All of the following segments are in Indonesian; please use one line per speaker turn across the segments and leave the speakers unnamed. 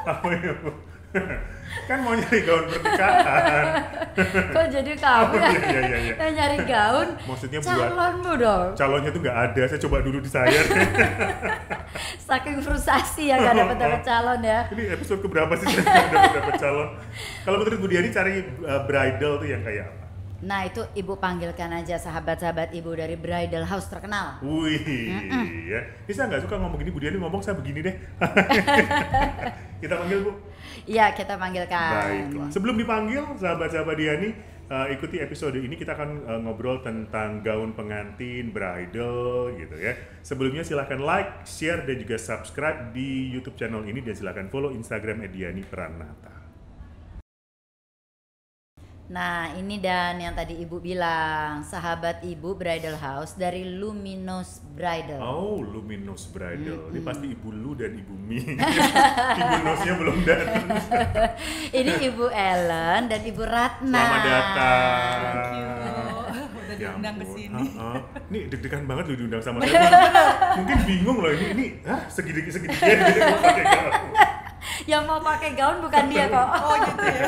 Apa ya Bu? Kan mau nyari gaun pernikahan.
Kok jadi kamu
Iya.
yang nyari gaun?
Maksudnya buat
Calonmu dong.
calonnya tuh nggak ada, saya coba dulu di saya.
Saking frustasi ya gak dapet calon ya.
Ini episode keberapa sih saya nggak dapet calon? Kalau menurut Bu Diani cari bridal tuh yang kayak apa?
Nah itu ibu panggilkan aja sahabat-sahabat ibu dari bridal house terkenal.
Wih, ya. Ini saya nggak suka ngomong gini, Bu Diani ngomong saya begini deh. Kita panggil Bu.
Iya kita panggilkan.
Baiklah. Sebelum dipanggil, sahabat-sahabat Diani, ikuti episode ini kita akan ngobrol tentang gaun pengantin, bridal gitu ya. Sebelumnya silahkan like, share, dan juga subscribe di YouTube channel ini dan silahkan follow Instagram @Diani Pranata.
Nah ini dan yang tadi ibu bilang sahabat ibu bridal house dari Luminous Bridal.
Oh, Luminous Bridal. Ini pasti Ibu Lu dan Ibu Mi. Ibu Nosnya belum datang.
Ini ibu Ellen dan ibu Ratna.
Selamat datang.
Thank you. Udah
Ya
diundang ke
ampun.
sini.
Ini deg-degan banget lu diundang sama saya. Mungkin bingung loh ini segitiga gitu mau pakai gaun.
Yang mau pakai gaun bukan dia kok.
Oh gitu ya.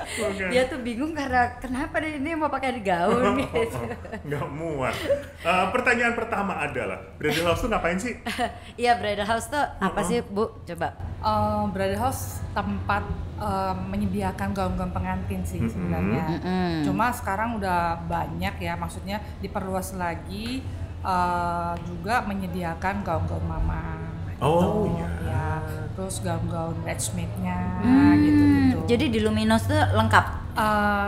Oke.
Dia tuh bingung karena kenapa deh ini mau pakai gaun gitu.
Nggak muat. Pertanyaan pertama adalah, bridal house tuh ngapain sih?
Iya bridal house tuh apa sih Bu? Coba.
Bridal house tempat menyediakan gaun-gaun pengantin sih sebenarnya. Cuma sekarang udah banyak ya, maksudnya diperluas lagi juga menyediakan gaun-gaun mama.
Oh
gitu.
iya.
Ya, terus gaun-gaun bridesmaid-nya gitu-gitu.
Jadi di Luminous tuh lengkap.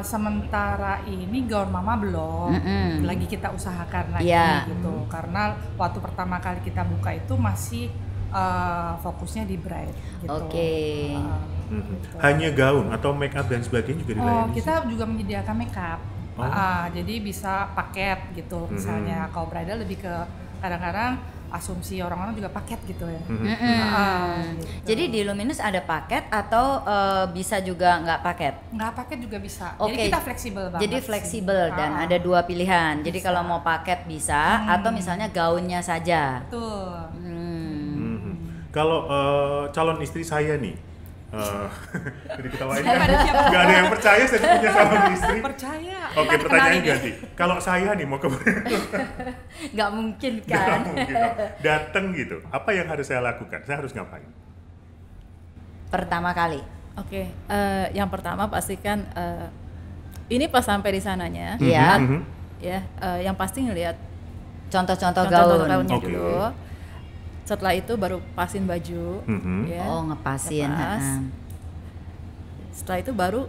Sementara ini gaun mama belum, lagi kita usahakan lagi
Iya.
gitu. Karena waktu pertama kali kita buka itu masih fokusnya di bride gitu.
Oke.
Gitu.
Hanya gaun atau make up dan sebagainya juga dilayani?
Kita juga menyediakan makeup.
Oh.
Jadi bisa paket gitu. Misalnya kalau bridal lebih ke kadang-kadang asumsi orang-orang juga paket gitu ya. Gitu.
Jadi di Luminous ada paket atau bisa juga nggak paket?
Nggak paket juga bisa.
Oke.
Jadi kita fleksibel banget.
Jadi
sih.
fleksibel dan ada dua pilihan. Jadi
Bisa.
kalau mau paket bisa atau misalnya gaunnya saja.
Betul.
Kalau calon istri saya nih, jadi ketawain
Saya
kan?
ada siapa?
Nggak ada yang percaya saya punya calon istri.
Percaya.
Oke,
Ntar
pertanyaannya
kenalin ya.
ganti. Kalau saya nih mau ke
Nggak mungkin
nggak
kan?
mungkin dong. Dateng gitu, apa yang harus saya lakukan? Saya harus ngapain?
Pertama kali.
Oke, yang pertama pastikan ini pas sampai di sananya,
Iya.
ya, yang pasti ngelihat
Contoh-contoh
contoh-contoh
gaun.
gaunnya
Oke.
dulu. Setelah itu baru pasin baju, ya.
Oh ngepasin.
Ngepas. Setelah itu baru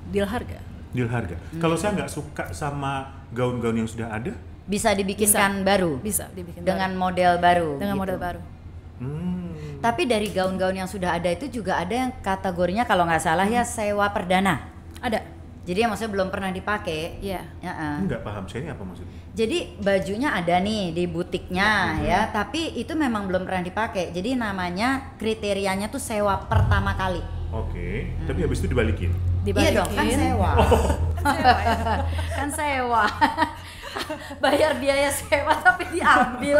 deal harga.
Deal harga. Kalau saya nggak suka sama gaun-gaun yang sudah ada,
Bisa dibikinkan baru
Bisa dibikin
dengan model baru.
baru. Dengan
gitu.
model baru.
Tapi dari gaun-gaun yang sudah ada itu juga ada yang kategorinya kalau nggak salah ya sewa perdana.
Ada,
Jadi yang maksudnya belum pernah dipakai.
ya.
Ya,
nggak paham saya ini apa maksudnya?
Jadi bajunya ada nih di butiknya ya, tapi itu memang belum pernah dipakai. Jadi namanya kriterianya tuh sewa pertama kali.
Oke, tapi habis itu dibalikin.
Iya dong, kan sewa. Kan sewa. Bayar biaya sewa tapi diambil.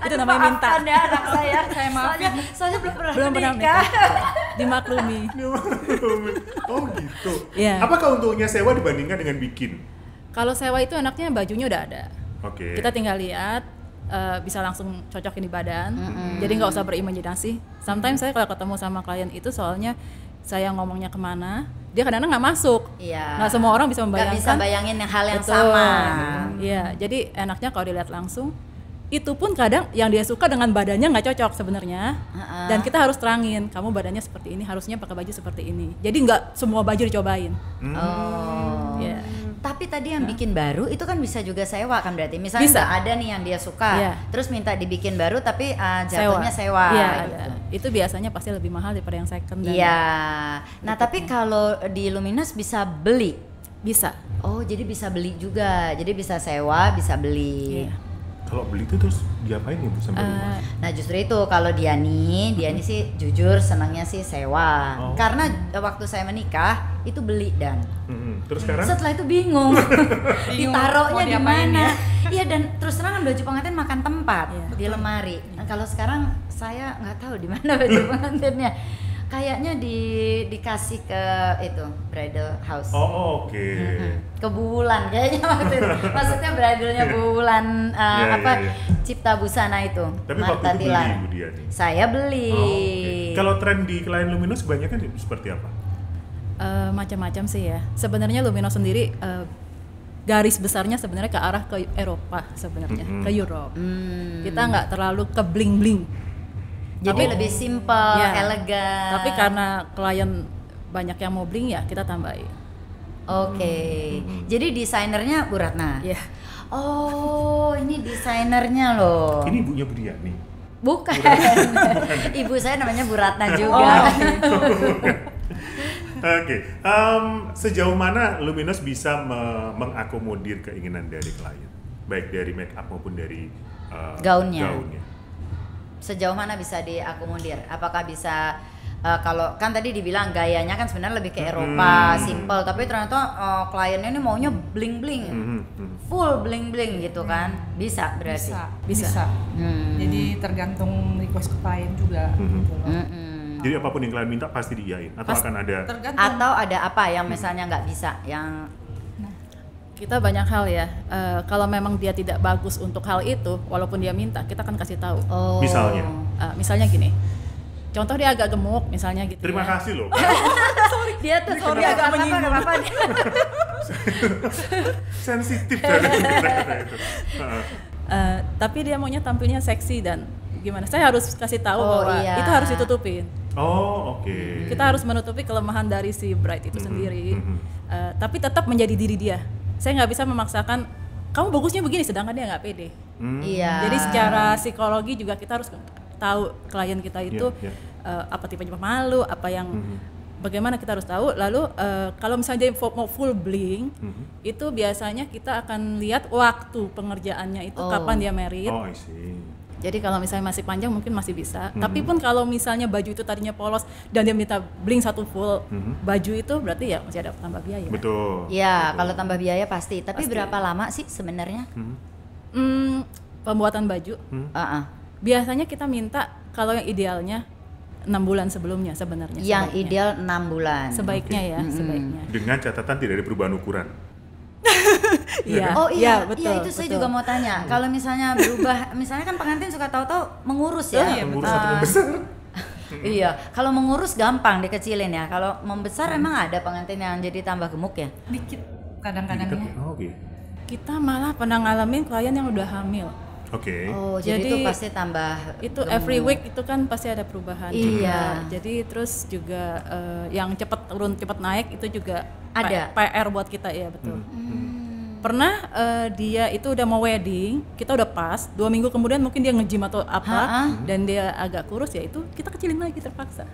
Itu namanya minta.
Maafkan ya anak saya.
Saya maafin.
Soalnya belum pernah
Belum pernah
menikah.
Dimaklumi.
Oh gitu.
Iya.
Apa keuntungannya sewa dibandingkan dengan bikin?
Kalau sewa itu enaknya bajunya udah ada.
Oke.
Kita tinggal lihat, bisa langsung cocokin di badan. Jadi nggak usah berimajinasi. Sometimes saya kalau ketemu sama klien itu soalnya saya ngomongnya kemana, dia kadang-kadang nggak masuk.
Iya.
Nggak semua orang bisa
Nggak
membayangkan.
bisa bayangin yang hal yang
Betul.
sama.
Iya, jadi enaknya kalau dilihat langsung. Itu pun kadang yang dia suka dengan badannya nggak cocok sebenarnya. Dan kita harus terangin, kamu badannya seperti ini, harusnya pakai baju seperti ini. Jadi nggak semua baju dicobain.
Oh.
Iya.
Tapi tadi yang bikin baru itu kan bisa juga sewa kan berarti. Misalnya
Bisa.
nggak ada nih yang dia suka,
Iya.
terus minta dibikin baru tapi jatuhnya sewa.
Iya,
gitu.
ada. Itu biasanya pasti lebih mahal daripada yang second. dan
Iya. Nah, tapi kalau di Luminous bisa beli.
bisa.
Oh, jadi bisa beli juga. Jadi bisa sewa, bisa beli.
Iya.
Kalau beli itu terus diapain ya Bu sampai rumah?
Nah, justru itu kalau Diani sih jujur senangnya sih sewa.
Oh.
Karena waktu saya menikah itu beli dan
Terus sekarang?
setelah itu bingung ditaruhnya
mau
di
diapain
mana.
ya?
Iya dan terus terang kan baju pengantin makan tempat
Iya.
di lemari. Nah, kalau sekarang saya nggak tahu di mana baju pengantinnya. Kayaknya dikasih ke itu bridal house.
Oh, oke.
Ke Bulan kayaknya waktu itu. Maksudnya bridalnya Bulan Cipta Busana itu.
Tapi
Marta
waktu itu
Tilar.
beli Bu Diani.
Saya beli.
Oh, oke. Kalau tren di klien Luminos kebanyakan seperti apa?
Macam-macam sih ya. Sebenarnya Luminos sendiri garis besarnya sebenarnya ke arah ke Eropa sebenarnya, ke Europe. Kita nggak terlalu ke bling-bling.
Jadi lebih simple, elegan.
Tapi karena klien banyak yang mau bling ya kita tambahin.
Oke. Jadi desainernya Bu Ratna.
Iya.
Oh, ini desainernya loh.
Ini ibunya Bu Diani.
Bukan. Ibu saya namanya Bu Ratna juga.
Oke. Sejauh mana Luminos bisa mengakomodir keinginan dari klien, baik dari make up maupun dari
Gaunnya.
gaunnya?
Sejauh mana bisa diakomodir? Apakah bisa kalau kan tadi dibilang gayanya kan sebenarnya lebih ke Eropa, simple, tapi ternyata kliennya ini maunya bling-bling. Full bling-bling gitu kan. Bisa berarti.
Bisa. Jadi tergantung request klien juga gitu loh.
Jadi apapun yang klien minta pasti diiyain atau akan ada
Tergantung.
Atau ada apa yang misalnya nggak bisa, yang
Kita banyak hal ya. Kalau memang dia tidak bagus untuk hal itu, walaupun dia minta, kita akan kasih tahu.
Misalnya?
Misalnya gini. Contoh dia agak gemuk, misalnya gitu.
Terima
ya.
kasih loh.
dia tuh sorry agak apa-apa.
Sensitif dari itu.
Tapi dia maunya tampilnya seksi dan gimana? Saya harus kasih tahu bahwa itu harus ditutupin.
Oh, oke.
Kita harus menutupi kelemahan dari si bride itu sendiri. Tapi tetap menjadi diri dia. Saya nggak bisa memaksakan kamu bagusnya begini, sedangkan dia nggak pede.
Iya.
Jadi secara psikologi juga kita harus tahu klien kita itu apa tipenya pemalu, apa yang bagaimana kita harus tahu. Lalu kalau misalnya dia mau full bling, itu biasanya kita akan lihat waktu pengerjaannya itu kapan dia merit.
Oh, I see.
Jadi kalau misalnya masih panjang mungkin masih bisa. Tapi pun kalau misalnya baju itu tadinya polos dan dia minta bling satu full baju itu berarti ya masih ada tambah biaya.
Betul.
Iya, kalau tambah biaya pasti. Tapi berapa lama sih sebenarnya?
Pembuatan baju. Biasanya kita minta kalau yang idealnya 6 bulan sebelumnya sebenarnya.
Yang
sebaiknya.
ideal 6 bulan.
Sebaiknya ya, sebaiknya.
Dengan catatan tidak ada perubahan ukuran.
Iya.
Oh iya,
betul.
iya itu saya juga mau tanya. Kalau misalnya berubah, misalnya kan pengantin suka tahu-tahu mengurus ya.
Mengurus atau membesar.
Iya, kalau mengurus gampang dikecilin ya. Kalau membesar emang ada pengantin yang jadi tambah gemuk ya?
Dikit kadang-kadangnya.
Oke.
Kita malah pernah ngalamin klien yang udah hamil.
Oke.
Oh, jadi itu pasti tambah
Itu
gemuk.
every week itu kan pasti ada perubahan.
Iya.
juga. Jadi terus juga yang cepat turun cepat naik itu juga
Ada.
PR buat kita ya betul. Pernah dia itu udah mau wedding, kita udah pas 2 minggu kemudian mungkin dia nge-gym atau apa dan dia agak kurus ya itu kita kecilin lagi terpaksa.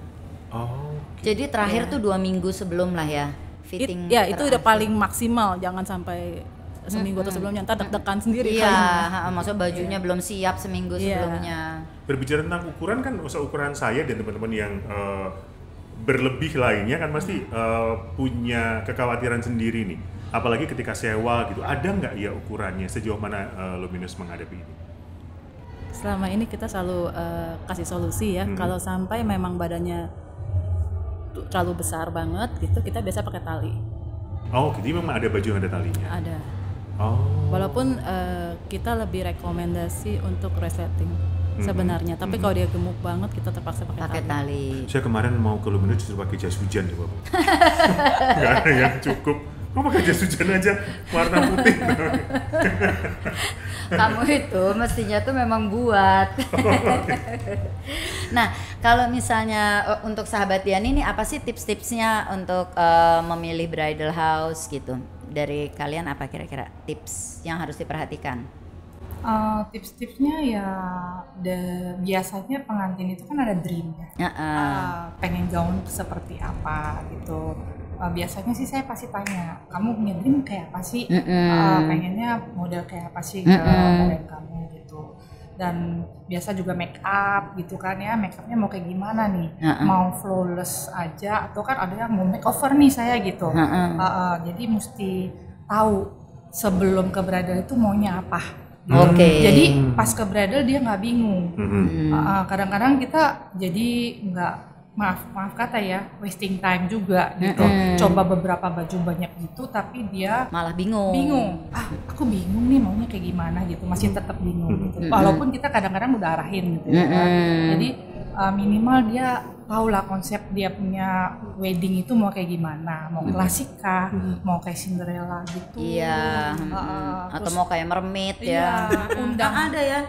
Oh.
Jadi terakhir tuh 2 minggu sebelum lah ya fitting.
Itu udah paling maksimal, jangan sampai seminggu atau sebelumnya ntar deg-degan sendiri.
Iya, maksudnya bajunya belum siap seminggu sebelumnya.
Berbicara tentang ukuran kan, ukuran saya dan teman-teman yang berlebih lainnya kan pasti punya kekhawatiran sendiri nih. Apalagi ketika sewa gitu, ada nggak ya ukurannya? Sejauh mana Luminos menghadapi ini?
Selama ini kita selalu kasih solusi ya. Kalau sampai memang badannya terlalu besar banget gitu, kita biasa pakai tali.
Oh, jadi memang ada baju yang ada talinya?
Ada.
Oh.
Walaupun kita lebih rekomendasi untuk resleting sebenarnya. Tapi kalau dia gemuk banget, kita terpaksa pakai tali.
Saya kemarin mau ke Luminos justru pakai jas hujan coba. Nggak ada yang cukup. Kok pakai jas hujan aja warna putih?
Kamu itu mestinya tuh memang buat. Nah, kalau misalnya untuk sahabat Diani ini apa sih tips-tipsnya untuk memilih bridal house gitu? Dari kalian apa kira-kira tips yang harus diperhatikan?
Tips-tipsnya ya biasanya pengantin itu kan ada dream ya. Pengen gaun seperti apa gitu. Biasanya sih saya pasti tanya, kamu punya dream kayak apa sih? Pengennya model kayak apa sih ke badan kamu gitu. Dan biasa juga make up gitu kan ya, make upnya mau kayak gimana nih? Mau flawless aja atau kan ada yang mau makeover nih saya gitu. Jadi mesti tahu sebelum ke bridal itu maunya apa Jadi pas ke bridal dia nggak bingung. Kadang-kadang kita jadi nggak maaf kata ya, wasting time juga gitu. Coba beberapa baju banyak gitu, tapi dia
malah bingung.
Aku bingung nih maunya kayak gimana gitu, masih tetap bingung gitu. Walaupun kita kadang-kadang udah arahin gitu ya kan. Jadi minimal dia tahu lah konsep dia punya wedding itu mau kayak gimana, mau klasik kah, mau kayak Cinderella gitu.
Iya. Atau mau kayak mermaid ya.
Undang
ada ya.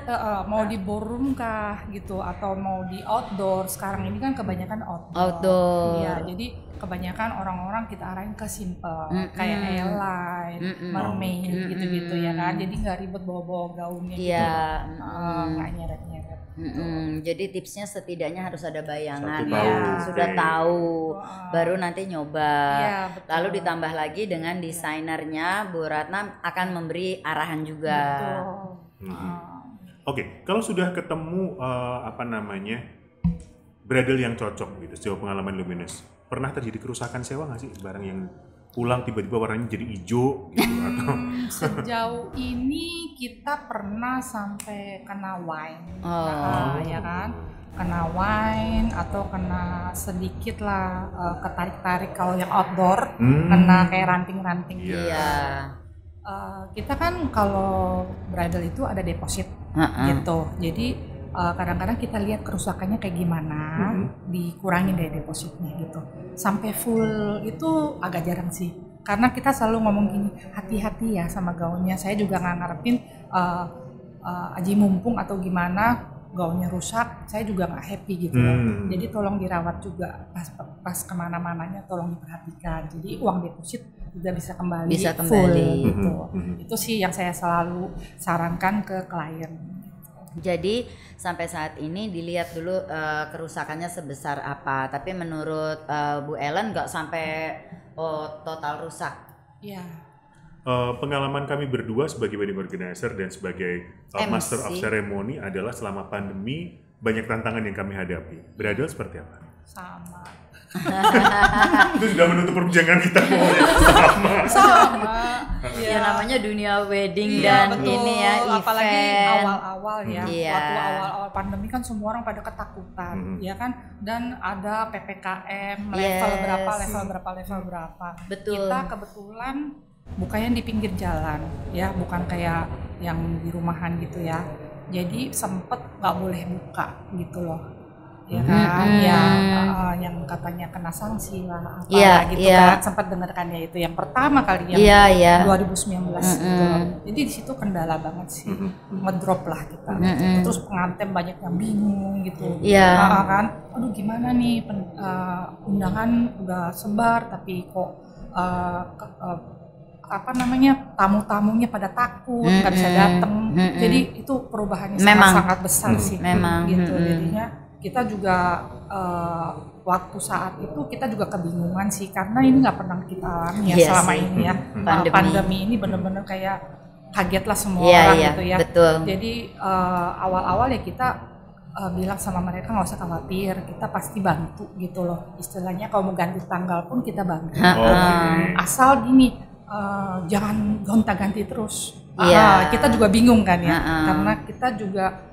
Mau di ballroom kah gitu, atau mau di outdoor. Sekarang ini kan kebanyakan
Outdoor.
Iya, jadi kebanyakan orang-orang kita arahin ke simple, kayak airline, mermaid gitu-gitu ya kan. Jadi nggak ribet bawa-bawa gaunnya gitu. Nggak nyeret-nyeret.
Jadi tipsnya setidaknya harus ada bayangan
Satu tahu.
sudah tahu, baru nanti nyoba.
Iya, betul.
Lalu ditambah lagi dengan desainernya, Bu Ratna akan memberi arahan juga.
Oke, kalau sudah ketemu bridal yang cocok gitu sejauh pengalaman Luminous, pernah terjadi kerusakan sewa nggak sih, barang yang pulang tiba-tiba warnanya jadi hijau gitu atau
Sejauh ini kita pernah sampai kena wine, ya kan, kena wine atau kena sedikit lah ketarik-tarik kalau yang outdoor, kena kayak ranting-ranting. Kita kan kalau bridal itu ada deposit gitu, jadi kadang-kadang kita lihat kerusakannya kayak gimana, dikurangin dari depositnya gitu. Sampai full itu agak jarang sih, karena kita selalu ngomong gini, hati-hati ya sama gaunnya. Saya juga nggak ngarepin aji mumpung atau gimana gaunnya rusak, saya juga nggak happy gitu. Jadi tolong dirawat juga pas kemana-mananya, tolong diperhatikan. Jadi uang deposit juga bisa kembali full gitu. Itu sih yang saya selalu sarankan ke klien.
Jadi sampai saat ini dilihat dulu kerusakannya sebesar apa. Tapi menurut Bu Ellen nggak sampai total rusak.
Iya.
Pengalaman kami berdua sebagai wedding organizer dan sebagai master of ceremony adalah selama pandemi banyak tantangan yang kami hadapi. Bridal seperti apa?
Sama.
Itu sudah menutup perbincangan kita
Sama.
Ya namanya dunia wedding dan
betul.
ini ya event.
Apalagi awal-awal ya.
Iya.
Waktu awal-awal pandemi kan semua orang pada ketakutan, ya kan? Dan ada PPKM level berapa.
Betul.
Kita kebetulan bukanya di pinggir jalan, ya, bukan kayak yang di rumahan gitu ya. Jadi sempet nggak boleh buka gitu loh. Ya kan, yang katanya kena sanksi lah apa gitu kan, sempat dengar kan ya, itu yang pertama kali yang 2019 gitu. Jadi di situ kendala banget sih, ngedrop lah kita. Terus pengantin banyak yang bingung gitu, kan, aduh gimana nih undangan udah sebar tapi kok tamu-tamunya pada takut nggak bisa datang. Jadi itu perubahannya sangat besar sih, gitu. Jadinya kita juga waktu saat itu kita juga kebingungan sih, karena ini nggak pernah kita alami ya selama ini ya. Pandemi ini benar-benar kayak kaget lah semua orang gitu ya.
Betul.
Jadi awal-awal ya kita bilang sama mereka nggak usah khawatir, kita pasti bantu gitu loh. Istilahnya kalau mau ganti tanggal pun kita bantu. Asal gini, jangan gonta-ganti terus. Kita juga bingung kan ya, karena kita juga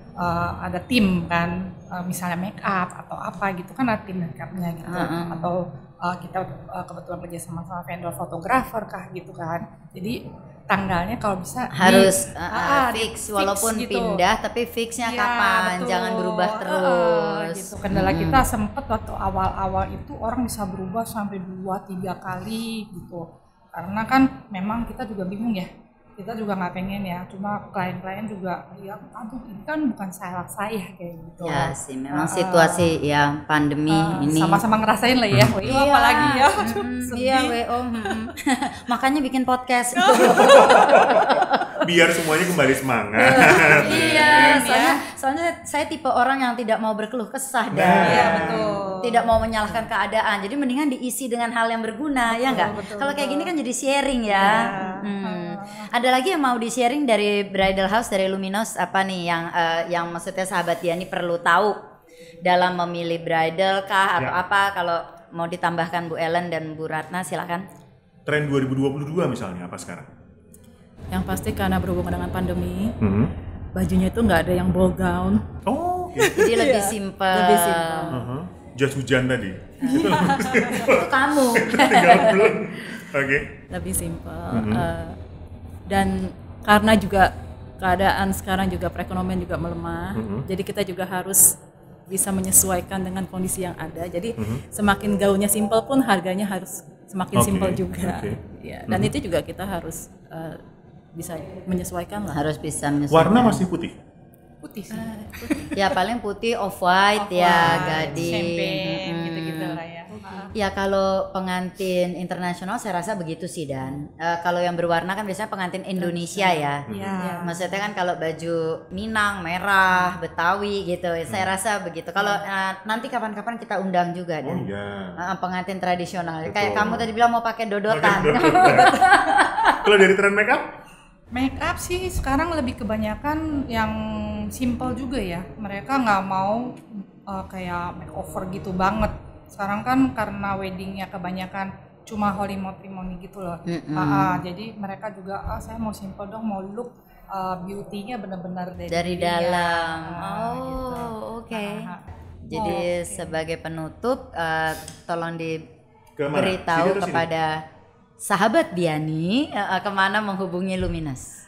ada tim kan, misalnya make up atau apa gitu kan, ada tim make upnya gitu, atau kita kebetulan kerja sama vendor fotografer kah gitu kan. Jadi tanggalnya kalau bisa
harus fix, walaupun
gitu.
Pindah tapi fixnya kapan, jangan berubah terus.
Gitu. Kendala kita sempet waktu awal-awal itu orang bisa berubah sampai 2-3 kali gitu, karena kan memang kita juga bingung ya. Kita juga nggak pengen ya, cuma klien-klien juga ya, aduh ini kan bukan salah saya kayak gitu.
Ya sih, memang situasi yang pandemi ini
sama-sama ngerasain lah ya. Apalagi ya.
Iya, WO. Makanya bikin podcast.
Biar semuanya kembali semangat.
Iya, soalnya saya tipe orang yang tidak mau berkeluh kesah dan
betul.
Tidak mau menyalahkan keadaan. Jadi mendingan diisi dengan hal yang berguna, ya enggak? Kalau kayak gini kan jadi sharing ya. Ada lagi yang mau di-sharing dari Bridal House, dari Luminous, apa nih yang maksudnya sahabat Diani perlu tahu dalam memilih bridal kah atau apa? Kalau mau ditambahkan Bu Ellen dan Bu Ratna, silakan.
Tren 2022 misalnya apa sekarang?
Yang pasti karena berhubungan dengan pandemi, bajunya itu nggak ada yang ball gown.
Oh,
Jadi lebih simpel.
Lebih simpel.
jas hujan tadi.
Itu kamu.
Tinggal belum. Oke.
Lebih simpel. Dan karena juga keadaan sekarang juga perekonomian juga melemah, jadi kita juga harus bisa menyesuaikan dengan kondisi yang ada. Jadi semakin gaunnya simpel pun harganya harus semakin simpel juga. Ya, dan itu juga kita harus bisa menyesuaikan lah.
Harus bisa menyesuaikan.
Warna masih putih.
Putih sih.
Ya paling putih, off white ya, gading.
Champagne gitu-gitu lah ya.
Ya kalau pengantin internasional saya rasa begitu sih Dan. Kalau yang berwarna kan biasanya pengantin Indonesia ya.
Iya.
Maksudnya kan kalau baju Minang, merah, Betawi gitu. Saya rasa begitu. Kalau nanti kapan-kapan kita undang juga
Oh
Dan.
iya.
Pengantin tradisional.
Betul.
Kayak kamu tadi bilang mau pakai dodotan.
Kalau dari tren make up?
Make up sih sekarang lebih kebanyakan yang simple juga ya. Mereka nggak mau kayak makeover gitu banget. Sekarang kan karena weddingnya kebanyakan cuma holy matrimony gitu loh. Jadi mereka juga saya mau simple dong, mau look beauty-nya benar-benar
Dari
dia.
dalam.
Gitu.
Oke. Jadi sebagai penutup tolong diberitahu
Sini atau
kepada sahabat Diani kemana menghubungi Luminous.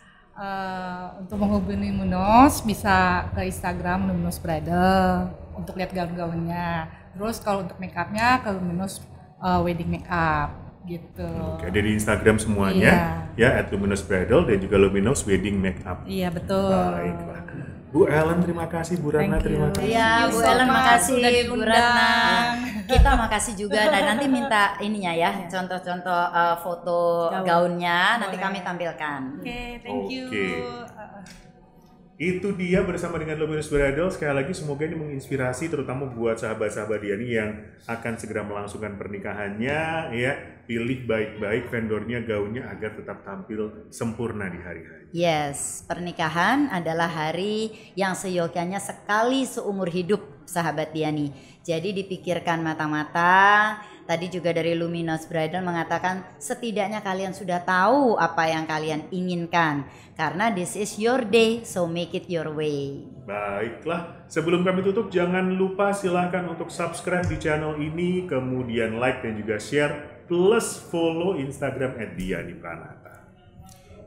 Untuk menghubungi Luminous bisa ke Instagram Luminous Bridal untuk lihat gaun-gaunnya. Terus kalau untuk make upnya ke Luminous Wedding Makeup gitu.
Oke, ada di Instagram semuanya ya @Luminous Bridal dan juga Luminous Wedding Makeup.
Iya betul.
Baiklah. Bu Ellen terima kasih, Bu Ratna terima kasih.
Iya, Bu Ellen makasih, Bu Ratna. Kita makasih juga dan nanti minta ininya ya, contoh-contoh foto gaunnya nanti kami tampilkan.
Oke, thank you.
Oke. Itu dia bersama dengan Luminous Bridal. Sekali lagi semoga ini menginspirasi terutama buat sahabat-sahabat Diani yang akan segera melangsungkan pernikahannya ya. Pilih baik-baik vendornya, gaunnya agar tetap tampil sempurna di hari hari.
Yes, pernikahan adalah hari yang seyogyanya sekali seumur hidup sahabat Diani. Jadi dipikirkan mata-mata. Tadi juga dari Luminous Bridal mengatakan setidaknya kalian sudah tahu apa yang kalian inginkan. Karena this is your day, so make it your way.
Baiklah, sebelum kami tutup jangan lupa silahkan untuk subscribe di channel ini, kemudian like dan juga share, plus follow Instagram @dianipranata.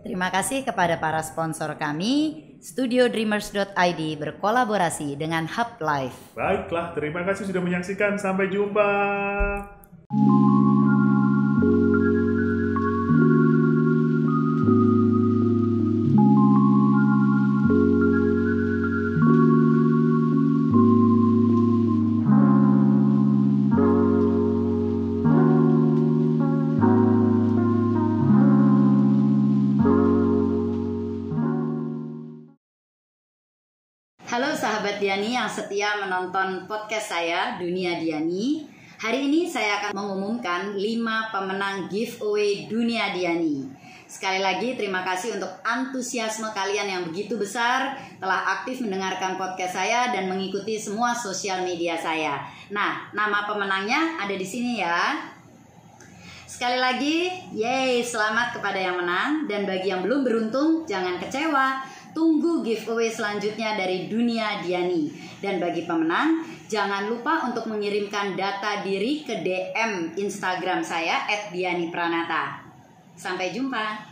Terima kasih kepada para sponsor kami, StudioDreamers.id berkolaborasi dengan Hub Life.
Baiklah, terima kasih sudah menyaksikan. Sampai jumpa.
Halo sahabat Diani yang setia menonton podcast saya, Dunia Diani. Hari ini saya akan mengumumkan 5 pemenang giveaway Dunia Diani. Sekali lagi terima kasih untuk antusiasme kalian yang begitu besar telah aktif mendengarkan podcast saya dan mengikuti semua sosial media saya. Nah, nama pemenangnya ada di sini ya. Sekali lagi, yeay, selamat kepada yang menang. Dan bagi yang belum beruntung, jangan kecewa. Tunggu giveaway selanjutnya dari Dunia Diani. Dan bagi pemenang, jangan lupa untuk mengirimkan data diri ke DM Instagram saya @dianipranata. Sampai jumpa.